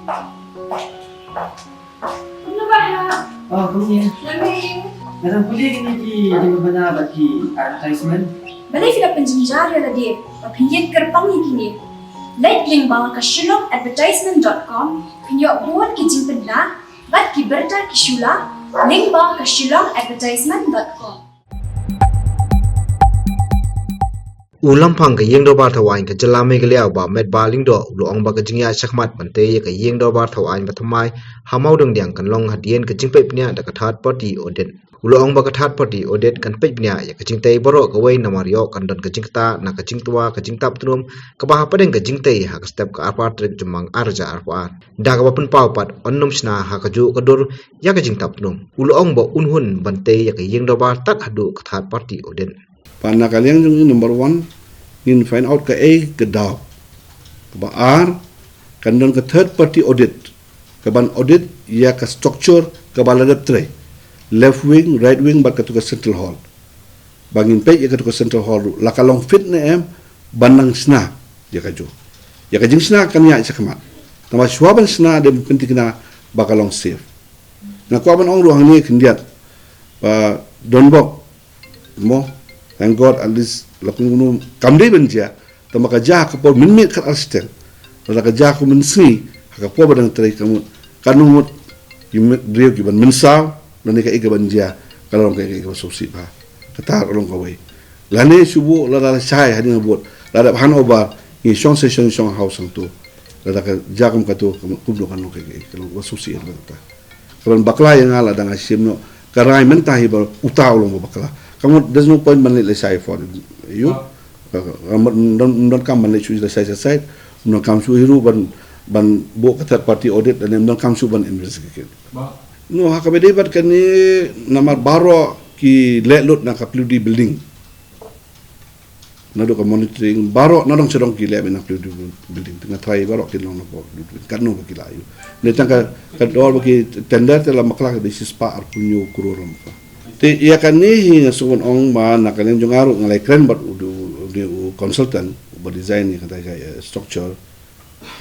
Ano ba ha? Oh, kuya. Lamig. Nadang kuya gini di mabana bagi advertisement. Balay sila penjenjar ya lagi. Papinyin kerpang ini. Like link bawah ke shillongadvertisement.com. Pinyo buat kijing pedla. Bat kiberta kishula. Link bawah ke shillongadvertisement.com. Ulam pang ke yeng do bar thawain ke jalame ke liao ba met ba ling do ulo ong ba ke jingya shakmat bante ye ke yeng do bar thawain ba thamai hamau dong diang kan long hadien ke jingpe pnya da ka that party odet ulo ong ba ka that party odet kan pe pnya ye ke jingtei boro ke wei namario kan don ke jingta na ke jingtua ke jingtap trum ke ba padeng ke jingtei ha ke step ke apart trek jumang arja arpa da ka pun pau pat onnum sna ha ke ju ke dur ya ke jingtap trum ulo ong ba unhun bante ye ke yeng do bar tak hadu ke that party odet Pana kalian yung number 1 in find out ke A ke daw ke ba R kan don ke third party audit ke ban audit ya ke structure ke baladap 3 left wing right wing bat ke tu ke central hall bangin pe ya ke tu ke central hall la kalong fit ne em banang sna ya ke jo ya ke jing sna kan ya sakamat tama swaban sna de pentikna bakalong safe na ko ban ong ruang ni kendiat don bok mo thank God at least lakung kamdei benja tama kerja ke por minmit kat assistant la kerja ku mensri ka por badang trai kamu kanumut yumet driu ki ban mensaw dan ka ika banja kalau ka ika sosi ba kata orang ka wei lane subu la la sai hadin bot la da han oba ni shong session shong house ang tu la ka jakum ka tu kublo kan ka kalau sosi ba ta kalau bakla yang ala dang asim no karai mentahi ba utaw long bakla kamu there's no point man let say for you don't come man let you say side no come to hiru ban bo ka third party audit dan don't come to ban investigate no ha ka be debat kan ni namar baro ki let lot na ka pludi building na do ka monitoring baro na dong sedong ki le na pludi building tengah try baro ki long na po kan no ki la yu ne tangka ka dor ki tender tela makla ka desis pa ar punyo kuroram pa ia kan ni sungun ong ma na kan jong aru ngalai kren bat udu consultant buat design ni kata saya structure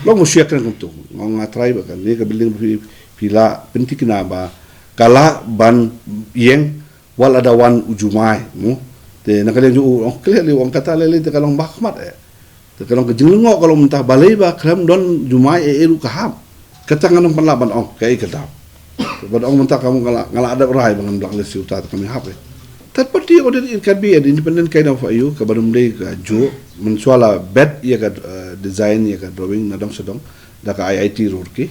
lo mo siak kan tu ngong try ba kan ni ka building pila penting na ba kala ban yeng wal ada wan ujumai mo te na kan ju ong kle li ong kata le te kalong bakmat te kalong ke jenglengok kalau mentah balai ba kram don jumai eru kaham kata nganong panlaban ong kai kata But orang mentah kamu ngala ada rai bangan blacklist utah kami hape. Third party audit it can be an independent kind of you kabarum day ka jo mensuala bed ya ka design ya ka drawing na dong sedong da ka IIT Roorkee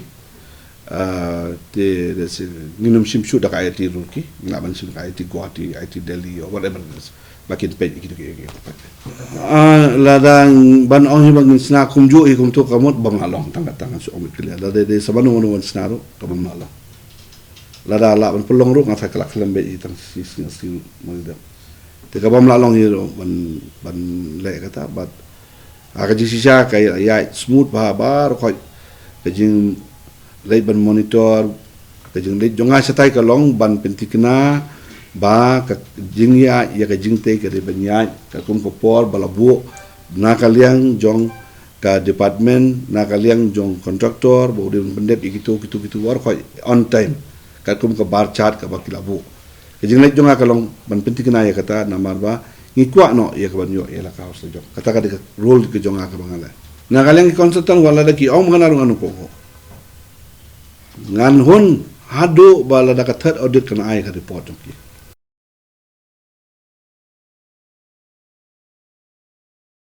te nginum simshu da ka IIT Roorkee ngaban sim ka IIT Guwahati IIT Delhi or whatever it is makin page gitu ladang ban ong hibang sna kumju hi kumtu kamot bangalong tangga so omit kila da de sabanu wono snaro kabam malong lada la ban pelong ru ngasa kelak lembe itang si model te kabam la long hiro ban le kata bat aga ji sisa kai ya smooth ba bar ko kajing le ban monitor kajing le jonga satai ka long ban pentikna ba ka jing ya ka jing te ka de banya ka kum ko por balabu na kaliang jong ka department na kaliang jong kontraktor bo de pendep gitu war ko on time katum ke bar chat ke bakilabu kejeng lek jonga kalong ban penting kena ya kata namar ba ngikwa no ya ke banyo ya la ka harus jong kata ka de role ke jonga ka bangala na kalian ki konsultan wala da ki ong nganaru anu ko ngan hun hadu bala da ka third audit kana ai ka report ki